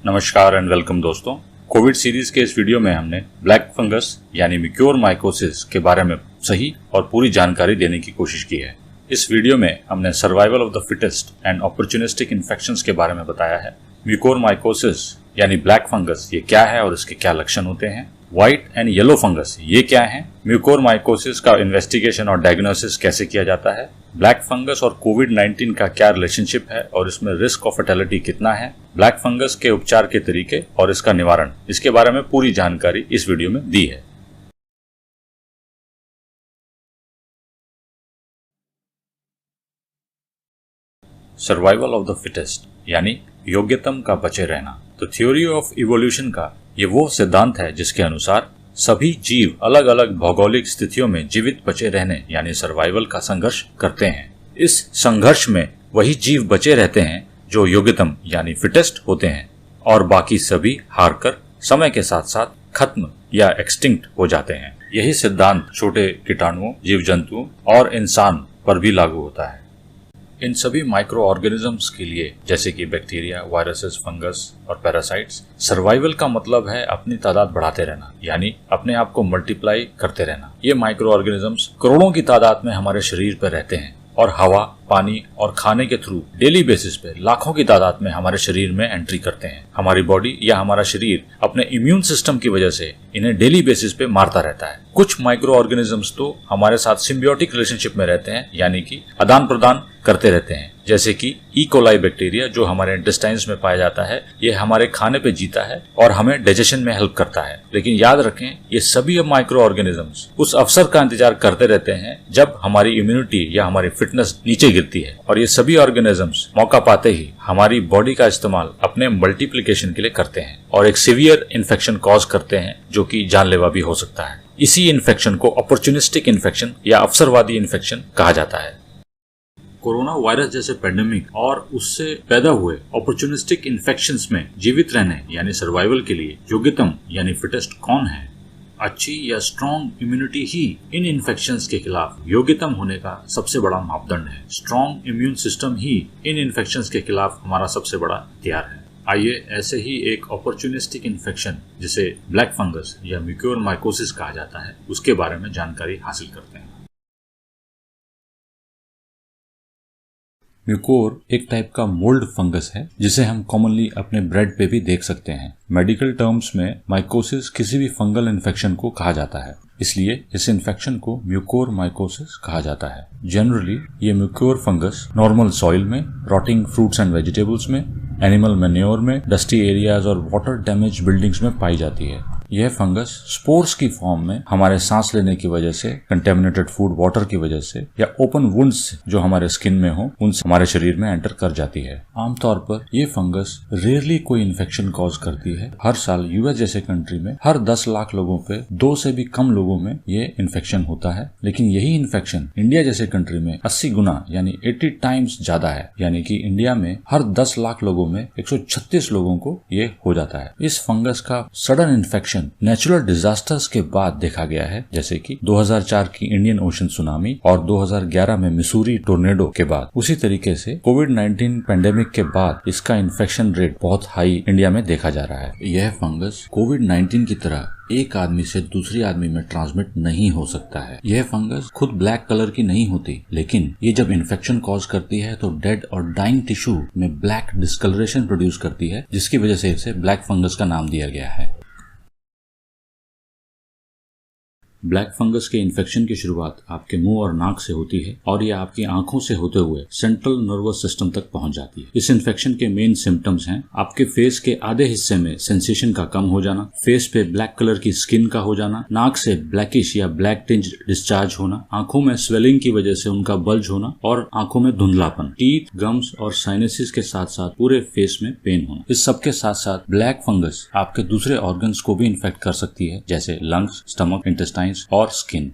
नमस्कार and welcome दोस्तों। Covid series के इस वीडियो में हमने ब्लैक फंगस यानी म्यूकोरमाइकोसिस के बारे में सही और पूरी जानकारी देने की कोशिश की है। इस वीडियो में हमने survival of the fittest and opportunistic infections के बारे में बताया है। म्यूकोरमाइकोसिस यानी ब्लैक फंगस ये क्या है और इसके क्या लक्षण होते हैं। व्हाइट एंड येलो फंगस ये क्या है। म्यूकोरमाइकोसिस का इन्वेस्टिगेशन और डायग्नोसिस कैसे किया जाता है। ब्लैक फंगस और कोविड-19 का क्या रिलेशनशिप है और इसमें रिस्क ऑफ फर्टिलिटी कितना है। ब्लैक फंगस के उपचार के तरीके और इसका निवारण, इसके बारे में पूरी जानकारी इस वीडियो में दी है। सर्वाइवल ऑफ द फिटेस्ट यानी योग्यतम का बचे रहना। तो थ्योरी ऑफ इवोल्यूशन का ये वो सिद्धांत है जिसके अनुसार सभी जीव अलग अलग भौगोलिक स्थितियों में जीवित बचे रहने यानी सर्वाइवल का संघर्ष करते हैं। इस संघर्ष में वही जीव बचे रहते हैं जो योग्यतम यानी फिटेस्ट होते हैं और बाकी सभी हारकर समय के साथ साथ खत्म या एक्सटिंक्ट हो जाते हैं। यही सिद्धांत छोटे कीटाणुओं, जीव जंतुओं और इंसान पर भी लागू होता है। इन सभी माइक्रो ऑर्गेनिजम्स के लिए जैसे कि बैक्टीरिया, वायरसेस, फंगस और पैरासाइट्स, सर्वाइवल का मतलब है अपनी तादाद बढ़ाते रहना यानी अपने आप को मल्टीप्लाई करते रहना। ये माइक्रो ऑर्गेनिजम्स करोड़ों की तादाद में हमारे शरीर पर रहते हैं और हवा, पानी और खाने के थ्रू डेली बेसिस पे लाखों की तादाद में हमारे शरीर में एंट्री करते हैं। हमारी बॉडी या हमारा शरीर अपने इम्यून सिस्टम की वजह से इन्हें डेली बेसिस पे मारता रहता है। कुछ माइक्रो ऑर्गेनिजम्स तो हमारे साथ सिम्बियोटिक रिलेशनशिप में रहते हैं यानी कि आदान प्रदान करते रहते हैं, जैसे कि ई कोलाई बैक्टीरिया जो हमारे इंटेस्टाइन्स में पाया जाता है। ये हमारे खाने पे जीता है और हमें डाइजेशन में हेल्प करता है। लेकिन याद रखें, ये सभी माइक्रो ऑर्गेनिजम्स उस अवसर का इंतजार करते रहते हैं जब हमारी इम्यूनिटी या हमारी फिटनेस नीचे गिरती है, और ये सभी ऑर्गेनिजम्स मौका पाते ही हमारी बॉडी का इस्तेमाल अपने मल्टीप्लिकेशन के लिए करते हैं और एक सीवियर इन्फेक्शन कॉज करते हैं जो कि जानलेवा भी हो सकता है। इसी इन्फेक्शन को अपॉर्चुनिस्टिक इन्फेक्शन या अवसरवादी इन्फेक्शन कहा जाता है। कोरोना वायरस जैसे पेंडेमिक और उससे पैदा हुए अपॉर्चुनिस्टिक इन्फेक्शंस में जीवित रहने यानी सर्वाइवल के लिए योग्यतम यानी फिटेस्ट कौन है। अच्छी या स्ट्रॉन्ग इम्यूनिटी ही इन इन्फेक्शंस के खिलाफ योग्यतम होने का सबसे बड़ा मापदंड है। स्ट्रॉन्ग इम्यून सिस्टम ही इन इन्फेक्शंस के खिलाफ हमारा सबसे बड़ा हथियार है। आइए ऐसे ही एक अपॉर्चुनिस्टिक इन्फेक्शन जिसे ब्लैक फंगस या म्यूकोरमाइकोसिस कहा जाता है उसके बारे में जानकारी हासिल करते हैं। म्यूकोर एक टाइप का मोल्ड फंगस है जिसे हम कॉमनली अपने ब्रेड पे भी देख सकते हैं। मेडिकल टर्म्स में माइकोसिस किसी भी फंगल इन्फेक्शन को कहा जाता है, इसलिए इस इन्फेक्शन को म्यूकोरमाइकोसिस कहा जाता है। जनरली ये म्यूकोर फंगस नॉर्मल सॉइल में, रॉटिंग फ्रूट्स एंड वेजिटेबल्स में, एनिमल मैन्योर में, डस्टी एरियाज और वाटर डैमेज बिल्डिंग्स में पाई जाती है। यह फंगस स्पोर्स की फॉर्म में हमारे सांस लेने की वजह से, कंटेमिनेटेड फूड वाटर की वजह से या ओपन वुंड्स जो हमारे स्किन में हो उनसे हमारे शरीर में एंटर कर जाती है। आमतौर पर यह फंगस रेयरली कोई इन्फेक्शन कॉज करती है। हर साल यूएस जैसे कंट्री में हर 10 लाख लोगों पे 2 से भी कम लोगों में ये इन्फेक्शन होता है। लेकिन यही इन्फेक्शन इंडिया जैसे कंट्री में 80 गुना यानी 80 टाइम्स ज्यादा है, यानी कि इंडिया में हर 10 लाख लोगों में 136 लोगों को ये हो जाता है। इस फंगस का सडन इन्फेक्शन नेचुरल डिजास्टर्स के बाद देखा गया है, जैसे कि 2004 की इंडियन ओशन सुनामी और 2011 में मिसूरी टोर्नेडो के बाद। उसी तरीके से कोविड-19 पेंडेमिक के बाद इसका इन्फेक्शन रेट बहुत हाई इंडिया में देखा जा रहा है। यह फंगस कोविड-19 की तरह एक आदमी से दूसरी आदमी में ट्रांसमिट नहीं हो सकता है। यह फंगस खुद ब्लैक कलर की नहीं होती, लेकिन ये जब इन्फेक्शन कॉज करती है तो डेड और डाइंग टिश्यू में ब्लैक डिस्कलरेशन प्रोड्यूस करती है, जिसकी वजह से इसे ब्लैक फंगस का नाम दिया गया है। ब्लैक फंगस के इन्फेक्शन की शुरुआत आपके मुंह और नाक से होती है और यह आपकी आंखों से होते हुए सेंट्रल नर्वस सिस्टम तक पहुंच जाती है। इस इन्फेक्शन के मेन सिम्टम्स हैं आपके फेस के आधे हिस्से में सेंसेशन का कम हो जाना, फेस पे ब्लैक कलर की स्किन का हो जाना, नाक से ब्लैकिश या ब्लैक टिंज डिस्चार्ज होना, आंखों में स्वेलिंग की वजह से उनका बल्ज होना और आंखों में धुंधलापन, टीथ, गम्स और साइनसिस के साथ साथ पूरे फेस में पेन होना। इस सबके साथ साथ ब्लैक फंगस आपके दूसरे ऑर्गन्स को भी इन्फेक्ट कर सकती है, जैसे लंग्स, स्टमक, इंटेस्टाइन और स्किन।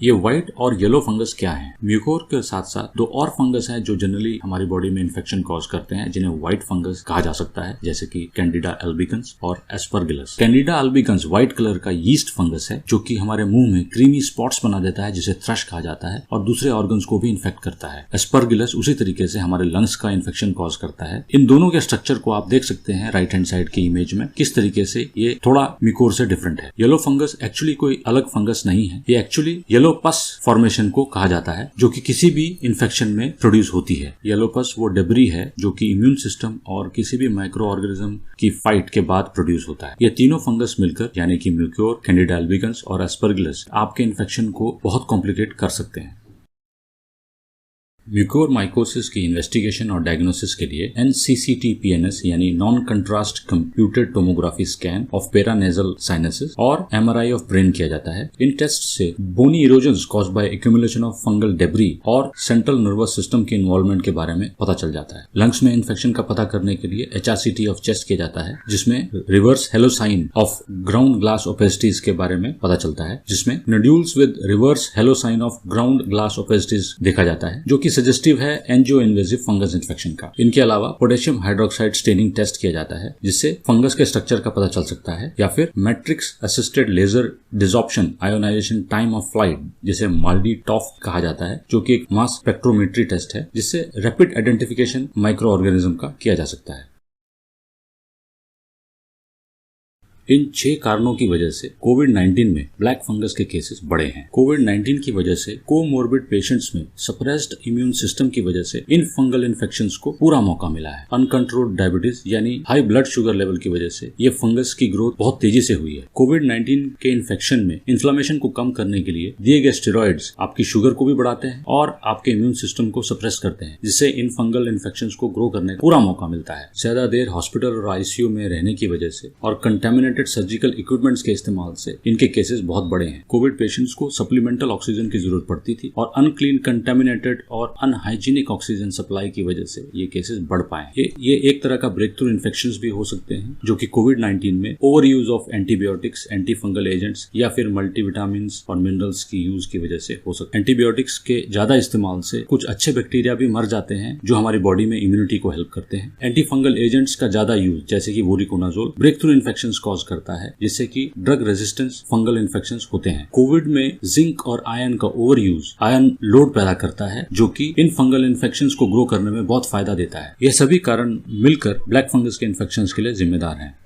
ये व्हाइट और येलो फंगस क्या है? म्यूकोर के साथ साथ दो और फंगस हैं जो जनरली हमारी बॉडी में इन्फेक्शन कॉज करते हैं, जिन्हें व्हाइट फंगस कहा जा सकता है, जैसे कि कैंडिडा एल्बिकन्स और Aspergillus. Candida albicans white colour का यीस्ट फंगस है जो कि हमारे मुंह में क्रीमी स्पॉट्स बना देता है, जिसे थ्रश कहा जाता है और दूसरे ऑर्गन्स को भी इन्फेक्ट करता है। एस्परगिलस उसी तरीके से हमारे लंग्स का इन्फेक्शन कॉज करता है। इन दोनों के स्ट्रक्चर को आप देख सकते हैं राइट हैंड साइड की इमेज में, किस तरीके से ये थोड़ा म्यूकोर से डिफरेंट है। येलो फंगस एक्चुअली कोई अलग फंगस नहीं है, ये एक्चुअली येलो पस फॉर्मेशन को कहा जाता है जो कि किसी भी इन्फेक्शन में प्रोड्यूस होती है। येलो पस वो डेब्री है जो कि इम्यून सिस्टम और किसी भी माइक्रो ऑर्गेनिज्म की फाइट के बाद प्रोड्यूस होता है। ये तीनों फंगस मिलकर यानी कि म्यूकोर, कैंडिडा एल्बिकन्स और एस्परगिलस आपके इन्फेक्शन को बहुत कॉम्प्लिकेट कर सकते हैं। म्यूकोरमाइकोसिस की इन्वेस्टिगेशन और डायग्नोसिस के लिए NCCT-PNS यानी non contrast computed tomography scan of paranasal sinuses और MRI ऑफ ब्रेन किया जाता है। इन टेस्ट से bony erosions caused by accumulation of fungal debris और सेंट्रल नर्वस सिस्टम के इन्वॉल्वमेंट के बारे में पता चल जाता है। लंग्स में इन्फेक्शन का पता करने के लिए HRCT ऑफ चेस्ट किया जाता है, जिसमें reverse halo sign of ground glass opacities के बारे में पता चलता है, जिसमें nodules with reverse halo sign of ground glass opacities देखा जाता है, जो कि सजेस्टिव है एंजियो इन्वेजिव फंगस इन्फेक्शन का। इनके अलावा पोटेशियम हाइड्रोक्साइड स्टेनिंग टेस्ट किया जाता है, जिससे फंगस के स्ट्रक्चर का पता चल सकता है, या फिर matrix assisted laser desorption ionisation time of flight, जिसे माल्डी-टॉफ कहा जाता है, जो कि एक मास स्पेक्ट्रोमेट्री टेस्ट है, जिससे रैपिड आइडेंटिफिकेशन माइक्रो ऑर्गेनिज्म का किया जा सकता है। इन 6 कारणों की वजह से कोविड-19 में ब्लैक फंगस के केसेस बढ़े हैं। कोविड-19 की वजह से कोमोर्बिड पेशेंट्स में सप्रेस्ड इम्यून सिस्टम की वजह से इन फंगल इन्फेक्शंस को पूरा मौका मिला है। अनकंट्रोल्ड डायबिटीज यानी हाई ब्लड शुगर लेवल की वजह से ये फंगस की ग्रोथ बहुत तेजी से हुई है। कोविड-19 के इन्फेक्शन में इन्फ्लेमेशन को कम करने के लिए दिए गए स्टेरॉइड्स आपकी शुगर को भी बढ़ाते हैं और आपके इम्यून सिस्टम को सप्रेस करते हैं, जिससे इन फंगल इन्फेक्शंस को ग्रो करने का पूरा मौका मिलता है। ज्यादा देर हॉस्पिटल और ICU में रहने की वजह से और कंटेमिनेटेड सर्जिकल इक्विपमेंट्स के इस्तेमाल से इनके केसेस बहुत बड़े हैं। कोविड पेशेंट्स को सप्लीमेंटल ऑक्सीजन की जरूरत पड़ती थी और अनक्लीन, कंटेमिनेटेड और अनहाइजीनिक ऑक्सीजन सप्लाई की वजह से ये केसेस बढ़ पाए। ये एक तरह का ब्रेक थ्रू इन्फेक्शंस भी हो सकते हैं, जो कि कोविड-19 में over use of antibiotics, anti fungal agents या फिर मल्टीविटामिन और मिनरल्स की यूज की वजह से हो सकते हैं। एंटीबायोटिक्स के ज्यादा इस्तेमाल से कुछ अच्छे बैक्टीरिया भी मर जाते हैं जो हमारी बॉडी में इम्यूनिटी को हेल्प करते हैं। एंटी फंगल एजेंट्स का ज्यादा यूज जैसे कि voriconazole breakthrough infections cause करता है, जिससे कि ड्रग रेजिस्टेंस फंगल इन्फेक्शंस होते हैं। कोविड में जिंक और आयरन का ओवर यूज आयरन लोड पैदा करता है, जो कि इन फंगल इन्फेक्शंस को ग्रो करने में बहुत फायदा देता है। ये सभी कारण मिलकर ब्लैक फंगस के इन्फेक्शंस के लिए जिम्मेदार हैं।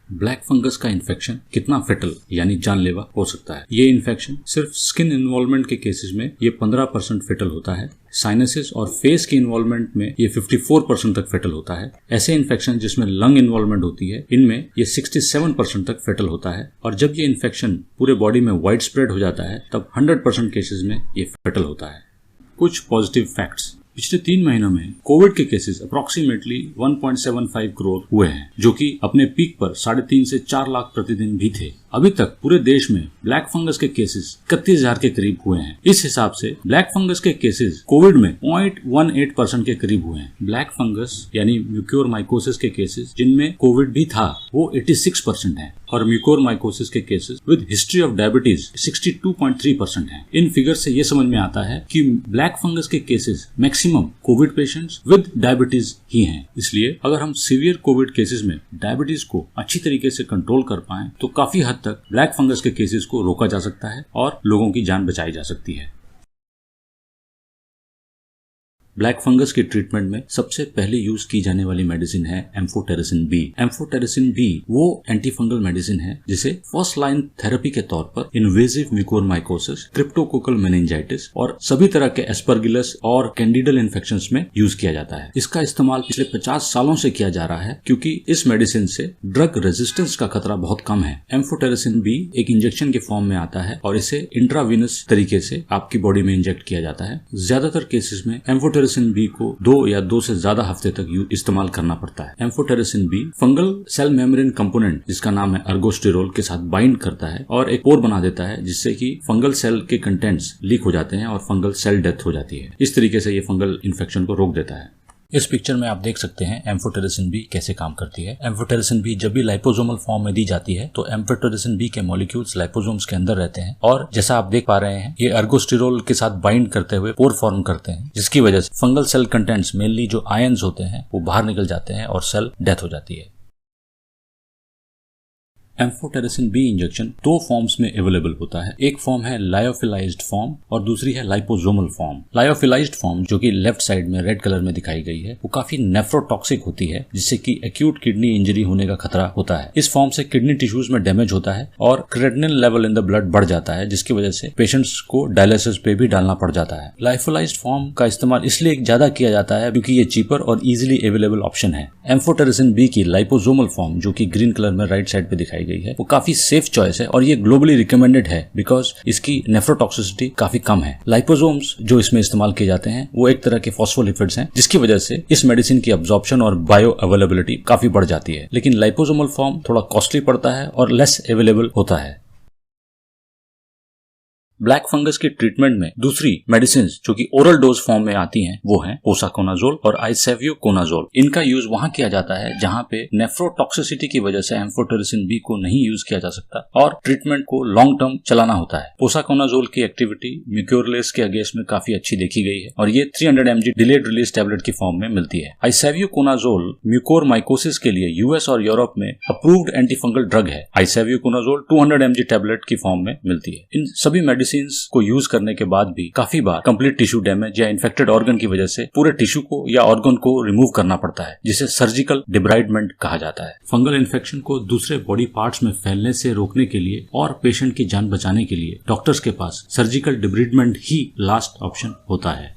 ब्लैक फंगस का इन्फेक्शन कितना फेटल यानी जानलेवा हो सकता है? ये इन्फेक्शन सिर्फ स्किन इन्वॉल्वमेंट के केसेस में ये 15% फेटल होता है। साइनसिस और फेस के इन्वॉल्वमेंट में ये 54% तक फेटल होता है। ऐसे इन्फेक्शन जिसमें लंग इन्वॉल्वमेंट होती है, इनमें ये 67% तक फेटल होता है। और जब ये इन्फेक्शन पूरे बॉडी में वाइड स्प्रेड हो जाता है, तब 100% केसेस में ये फेटल होता है। कुछ पॉजिटिव फैक्ट्स। पिछले 3 महीनों में कोविड के केसेस अप्रोक्सीमेटली 1.75 करोड़ हुए हैं, जो कि अपने पीक पर 3.5 से 4 लाख प्रतिदिन भी थे। अभी तक पूरे देश में ब्लैक फंगस के केसेस 31,000 के करीब हुए हैं। इस हिसाब से ब्लैक फंगस के केसेस कोविड में 0.18% के करीब हुए हैं। ब्लैक फंगस यानी म्यूकोरमाइकोसिस के केसेस जिनमें कोविड भी था, वो 86% है और म्यूकोरमाइकोसिस के cases with history of diabetes 62.3% है। इन फिगर से ये समझ में आता है कि ब्लैक फंगस के cases maximum COVID patients with diabetes ही हैं। इसलिए अगर हम सीवियर कोविड केसेस में डायबिटीज को अच्छी तरीके से कंट्रोल कर पाएं, तो काफी हद तक ब्लैक फंगस के केसेस को रोका जा सकता है और लोगों की जान बचाई जा सकती है। ब्लैक फंगस के ट्रीटमेंट में सबसे पहले यूज की जाने वाली मेडिसिन है एम्फोटेरिसिन बी। एम्फोटेरिसिन बी वो एंटी फंगल मेडिसिन है जिसे फर्स्ट लाइन थेरेपी के तौर पर इन्वेजिव म्यूकोरमाइकोसिस, क्रिप्टोकोकल मेनिंजाइटिस और सभी तरह के एस्परगिलस और कैंडिडल इन्फेक्शंस में यूज किया जाता है। इसका इस्तेमाल पिछले 50 सालों से किया जा रहा है, क्योंकि इस मेडिसिन से ड्रग रेजिस्टेंस का खतरा बहुत कम है। एम्फोटेरिसिन बी एक इंजेक्शन के फॉर्म में आता है और इसे इंट्रावीनस तरीके से आपकी बॉडी में इंजेक्ट किया जाता है। ज्यादातर केसेस में एम्फोटेरिसिन बी को 2 या 2 से ज्यादा हफ्ते तक इस्तेमाल करना पड़ता है। Amphotericin B fungal cell membrane component जिसका नाम है अर्गोस्टेरोल के साथ बाइंड करता है और एक पोर बना देता है, जिससे कि फंगल सेल के कंटेंट्स लीक हो जाते हैं और फंगल सेल डेथ हो जाती है। इस तरीके से ये फंगल इन्फेक्शन को रोक देता है। इस पिक्चर में आप देख सकते हैं एम्फोटेरिसिन बी कैसे काम करती है। एम्फोटेरिसिन बी जब भी लाइपोसोमल फॉर्म में दी जाती है तो एम्फोटेरिसिन बी के मॉलिक्यूल्स लाइपोसोम्स के अंदर रहते हैं और जैसा आप देख पा रहे हैं ये अर्गोस्टिरोल के साथ बाइंड करते हुए पोर फॉर्म करते हैं, जिसकी वजह से फंगल सेल कंटेंट्स मेनली जो आयंस होते हैं वो बाहर निकल जाते हैं और सेल डेथ हो जाती है। एम्फोटेरिसिन बी इंजेक्शन दो फॉर्म्स में अवेलेबल होता है। एक फॉर्म है लायोफिलाइज्ड फॉर्म और दूसरी है लाइपोसोमल फॉर्म। लायोफिलाइज्ड फॉर्म जो कि लेफ्ट साइड में रेड कलर में दिखाई गई है वो काफी नेफ्रोटॉक्सिक होती है, जिससे कि एक्यूट किडनी इंजरी होने का खतरा होता है। इस फॉर्म से किडनी टिश्यूज में डैमेज होता है और creatinine level in the blood बढ़ जाता है, जिसकी वजह से पेशेंट्स को डायलिसिस पे भी डालना पड़ जाता है। लायोफिलाइज्ड फॉर्म का इस्तेमाल इसलिए ज्यादा किया जाता है क्योंकि ये चीपर और इजिली अवेलेबल ऑप्शन है। एम्फोटेरिसिन बी की लाइपोसोमल फॉर्म जो कि ग्रीन कलर में राइट साइड पे दिखाई गई है वो काफी सेफ चॉइस है और ये ग्लोबली रिकमेंडेड है बिकॉज इसकी नेफ्रोटॉक्सिसिटी काफी कम है। लाइपोसोम्स जो इसमें इस्तेमाल किए जाते हैं वो एक तरह के फॉस्फोलिपिड्स हैं, जिसकी वजह से इस मेडिसिन की अब्जॉर्प्शन और बायो अवेलेबिलिटी काफी बढ़ जाती है। लेकिन लाइपोसोमल फॉर्म थोड़ा कॉस्टली पड़ता है और लेस अवेलेबल होता है। ब्लैक फंगस की ट्रीटमेंट में दूसरी मेडिसिन जो कि ओरल डोज फॉर्म में आती हैं वो हैं पोसाकोनाजोल और आइसेव्यूकोनाजोल। इनका यूज वहां किया जाता है जहां पे नेफ्रोटॉक्सिसिटी की वजह से एम्फोटेरिसिन बी को नहीं यूज किया जा सकता और ट्रीटमेंट को लॉन्ग टर्म चलाना होता है। पोसाकोनाजोल की एक्टिविटी म्यूकोरलेस के अगेंस्ट में काफी अच्छी देखी गई है और ये 300 mg डिलेड रिलीज टैबलेट की फॉर्म में मिलती है। आइसेव्यूकोनाजोल म्यूकोरमाइकोसिस के लिए यूएस और यूरोप में अप्रूव्ड एंटीफंगल ड्रग है। आइसेव्यूकोनाजोल 200 mg टैबलेट की फॉर्म में मिलती है। इन सभी मेडिसिन को यूज करने के बाद भी काफी बार कंप्लीट टिश्यू डैमेज या इन्फेक्टेड ऑर्गन की वजह से पूरे टिश्यू को या ऑर्गन को रिमूव करना पड़ता है, जिसे सर्जिकल डिब्राइडमेंट कहा जाता है। फंगल इन्फेक्शन को दूसरे बॉडी पार्ट्स में फैलने से रोकने के लिए और पेशेंट की जान बचाने के लिए डॉक्टर्स के पास सर्जिकल डिब्राइडमेंट ही लास्ट ऑप्शन होता है।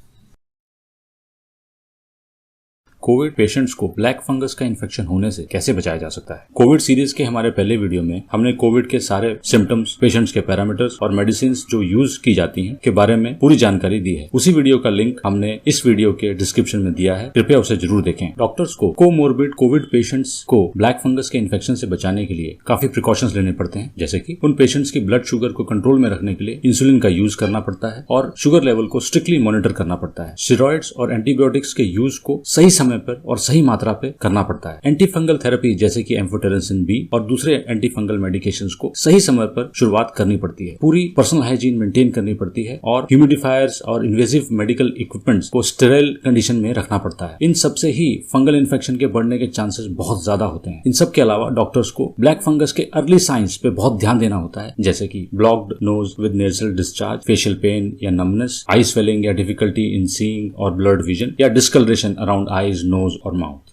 कोविड पेशेंट्स को ब्लैक फंगस का इन्फेक्शन होने से कैसे बचाया जा सकता है। कोविड सीरीज के हमारे पहले वीडियो में हमने कोविड के सारे सिम्टम्स, पेशेंट्स के पैरामीटर्स और मेडिसिन जो यूज की जाती हैं के बारे में पूरी जानकारी दी है। उसी वीडियो का लिंक हमने इस वीडियो के डिस्क्रिप्शन में दिया है, कृपया उसे जरूर देखें। डॉक्टर्स को कोमोर्बिड कोविड पेशेंट्स को ब्लैक फंगस के इन्फेक्शन से बचाने के लिए काफी प्रिकॉशंस लेने पड़ते हैं, जैसे कि उन पेशेंट्स की ब्लड शुगर को कंट्रोल में रखने के लिए इंसुलिन का यूज करना पड़ता है और शुगर लेवल को स्ट्रिक्टली मॉनिटर करना पड़ता है। स्टेरॉइड्स और एंटीबायोटिक्स के यूज को सही समय पर और सही मात्रा पे करना पड़ता है। एंटीफंगल थेरेपी जैसे कि एम्फोटेरिसिन बी और दूसरे एंटीफंगल मेडिकेशंस को सही समय पर शुरुआत करनी पड़ती है। पूरी पर्सनल हाइजीन मेंटेन करनी पड़ती है और ह्यूमिडिफायर्स और इन्वेजिव मेडिकल इक्विपमेंट्स को स्टेराइल कंडीशन में रखना पड़ता है। इन सबसे ही फंगल इन्फेक्शन के बढ़ने के चांसेस बहुत ज्यादा होते हैं। इन सब के अलावा डॉक्टर्स को ब्लैक फंगस के अर्ली साइंस पे बहुत ध्यान देना होता है, जैसे कि blocked nose with nasal discharge, facial pain या नमनेस, आई स्वेलिंग या डिफिकल्टी इन सीइंग और ब्लर्ड विजन या डिस्कलरेशन अराउंड आईज, नोज और माउथ।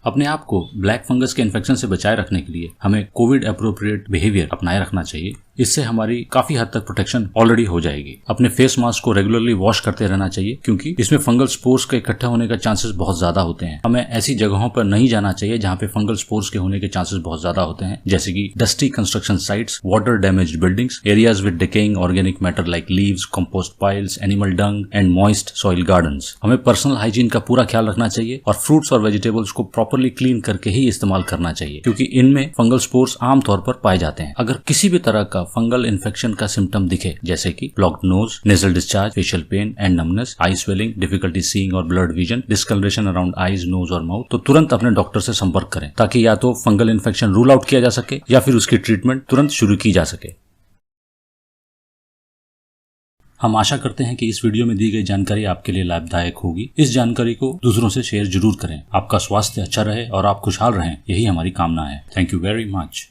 अपने आप को ब्लैक फंगस के इन्फेक्शन से बचाए रखने के लिए हमें कोविड अप्रोप्रिएट बिहेवियर अपनाए रखना चाहिए। इससे हमारी काफी हद तक प्रोटेक्शन ऑलरेडी हो जाएगी। अपने फेस मास्क को रेगुलरली वॉश करते रहना चाहिए क्योंकि इसमें फंगल स्पोर्स के इकट्ठा होने का चांसेस बहुत ज्यादा होते हैं। हमें ऐसी जगहों पर नहीं जाना चाहिए जहां पे फंगल स्पोर्स के होने के चांसेस बहुत ज्यादा होते हैं, जैसे कि dusty construction sites, water damaged buildings, areas with decaying organic matter like leaves, compost piles, animal Dang and moist soil gardens. हमें पर्सनल हाइजीन का पूरा ख्याल रखना चाहिए और फ्रूट्स और वेजिटेबल्स को प्रॉपरली क्लीन करके ही इस्तेमाल करना चाहिए क्योंकि इनमें फंगल स्पोर्स आमतौर पर पाए जाते हैं। अगर किसी भी तरह का फंगल इन्फेक्शन का सिम्टम दिखे, जैसे कि blocked nose, nasal discharge, facial pain and numbness, eye swelling, difficulty seeing और blurred vision, discoloration around eyes, nose और माउथ, तो तुरंत अपने डॉक्टर से संपर्क करें ताकि या तो फंगल इन्फेक्शन रूल आउट किया जा सके या फिर उसकी ट्रीटमेंट तुरंत शुरू की जा सके। हम आशा करते हैं कि इस वीडियो में दी गई जानकारी आपके लिए लाभदायक होगी। इस जानकारी को दूसरों से शेयर जरूर करें। आपका स्वास्थ्य अच्छा रहे और आप खुशहाल रहें, यही हमारी कामना है। Thank you very much.